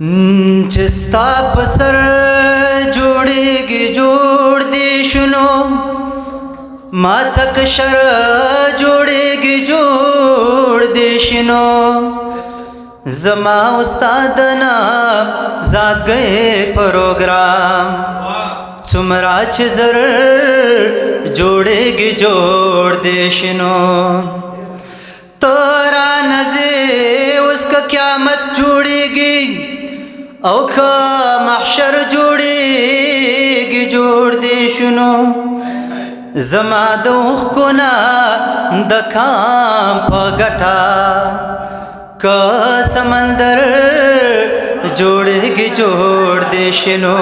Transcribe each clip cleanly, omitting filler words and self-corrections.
چې ستا په سر جوړېږي جوړ دې شنو ما تک شر جوړېږي جوړ دې شنو زما استاد نام ذات گئے پروگرام څومره چې زر جوړېږي جوړ دې شنو تورا نزے اس کا قیامت جوڑेगी او کا محشر جوڑेगी جوڑ دے شنو زما دوخ کنا د کام په غټا کا سمندر جوڑेगी جوڑ دے شنو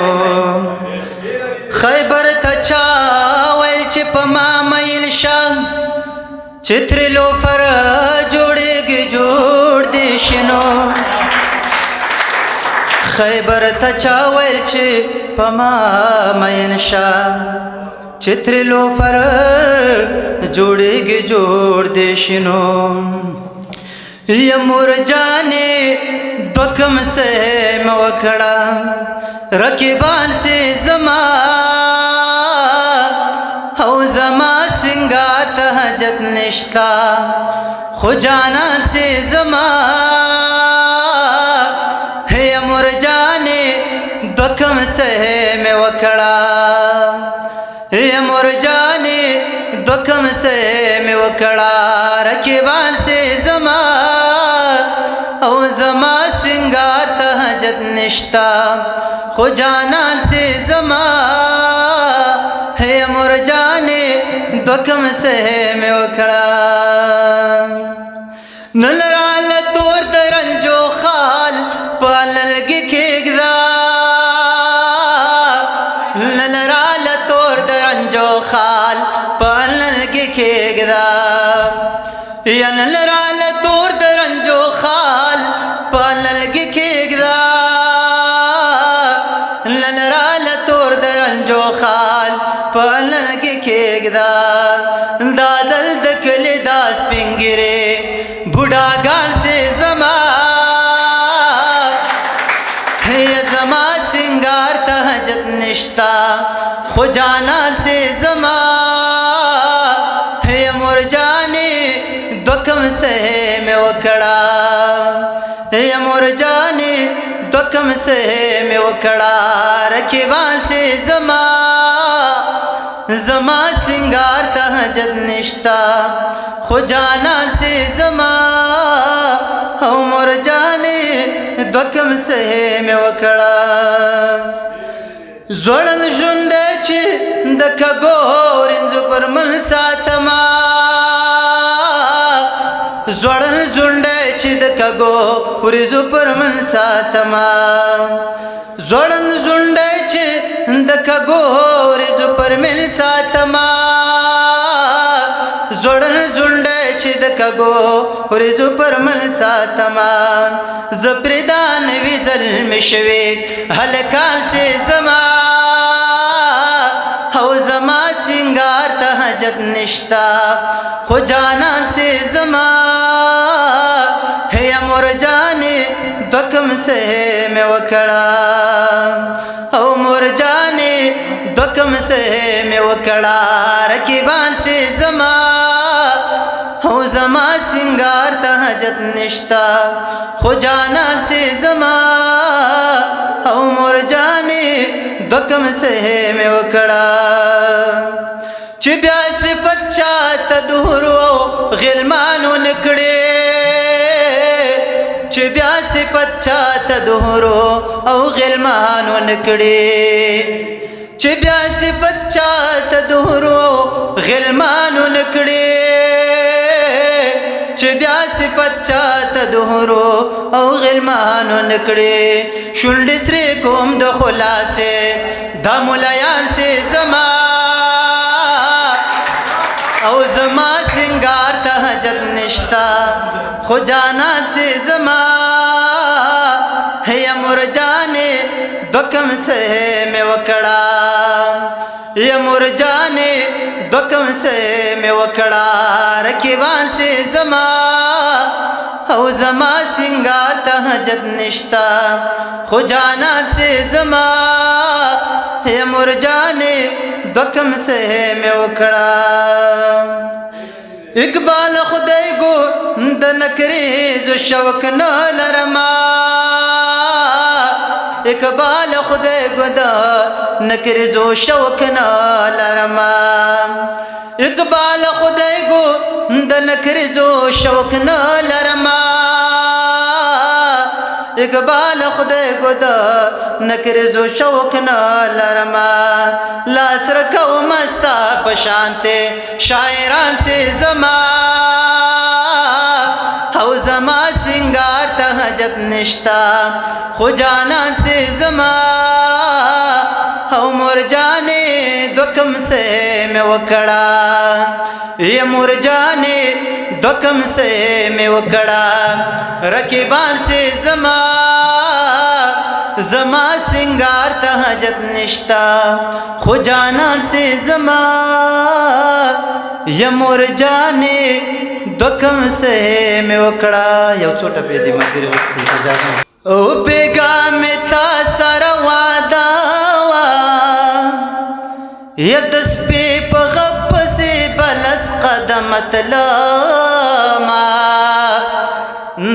خیبر تچا ویل چې په ما مېل شام चित्र लो फर जोड़ेगी जोड़ दे शनो खैबर तचावल छे पमा मयन शाह चित्र लो फर जोड़ेगी जोड़ दे शनो यमुर जाने बकम से मवखड़ा रकीबान से जमा हो जमा सिंगार तहजत निश्ता खुजाना से जमा है अमर जाने बकम से में वकड़ा है अमर जाने बकम से में वकड़ा रकीबान से जमा ओ जमा सिंगार तहजत निश्ता खुजाना से जमा है अमर जाने दुकम से में वखड़ा नलराल तोर दरंजो खाल पालल की खेगदा नलराल तोर दरंजो खाल पालल की खेगदा या नलराल तोर दरंजो खाल पालल की खेगदा नलराल तोर दरंजो खाल पालल की खेगदा दादल दकले दास पिंगरे बुढ़ा गान से जमा है जमा सिंगार तहजत निश्ता खुजाना से जमा है मुरजाने दुकम से में वकड़ा है मुरजाने दुकम से में वकड़ा रकीबान से जमा जमा सिंगार तहजत निश्ता खुजाना से जमा उमर जाने दुकम से में वकड़ा जोड़न जुंडे ची दख गोरिंजु पर मन सातमा जोड़न जुंडे ची दख गोरिंजु पर मन सातमा जोड़न जुंडे ची दख गोरिंजु पर मिल सातमा जोड़न जुंडे छिद कगो रिजु पर मन सातमा जबरदान विजल मिशवे हलकान से जमा हो जमा सिंगार तहजत निश्ता खुजाना से जमा है अमर जाने दुकम से में वकड़ा हो मुर जाने दुकम से में वकड़ा रकीबान से जमा हो जमा सिंगार तहजत निश्ता खुजाना से जमा हो मुर जाने दुकम से में वकड़ा चिब्या सिफत चात दूरो गिलमानो निकड़े चिब्या सिफत चात दूरो औ गिलमानो निकड़े चिब्या सिफत चात दूरो गिलमानो निकड़े चिब्या सिफत चात दूरो औ गिलमानो निकड़े शुल्ड श्री कोम द खुलासे धमुलयान से जमा औ जमा सिंगार तहजत निश्ता खुजाना से जमा है अमर जाने दुकम से में वकड़ा यमुर जाने दुकम से में वकड़ा रकीबान से जमा او زما سنگار ته حاجت نشتا خو جانان سے زما ہے مرجانے دکم سے میں وکڑا اقبال خدای گو د نکریز شوق نه لرما اقبال خدای گو د نکریز شوق نه لرما اقبال خدای گو د نکریز شوق نه لرما اقبال خدای گو د نکریز شوق نه لرما لاس رکو مستا پشانتے شاعران سے زما او زما سنگار ته حاجت نشتا خو جانان سے زما او مرجانے دکم سے میں وکڑا یہ مرجانے دکم سے میں وکڑا رکیبان سے زما زما سنگار ته حاجت نشتا خو جانان سے زما یا مرجانے دکم سے میں وکڑا یو چھوٹا پیدی مکری وقتی اجازه او بیگا میں تا سارا وعدا وا یدس پی پا غب سے بلس قدمت لاما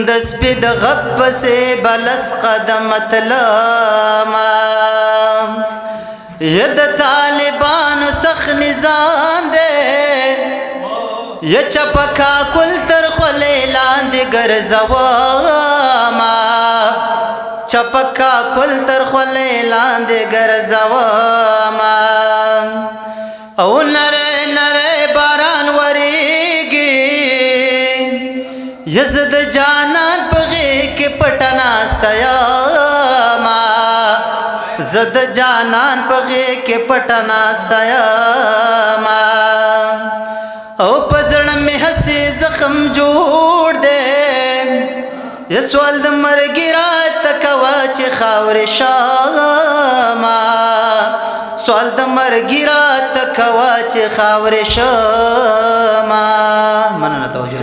دس پی د غب سے بلس قدمت لاما ید طالبان سخ نظام دے یا چپکا کل تر خلیلان دی گرزواما چپکا کل تر خلیلان دی گرزواما او نرے نرے باران وریگی یزد جانان پغی کی پٹناستیاما زد جانان پغی کی پٹناستیاما او پزړ می حسي زخم جوړ دے یا سوال د مرګ رات کوا چې خاور شاما سوال د مرګ رات کوا چې خاور شاما مننه توجه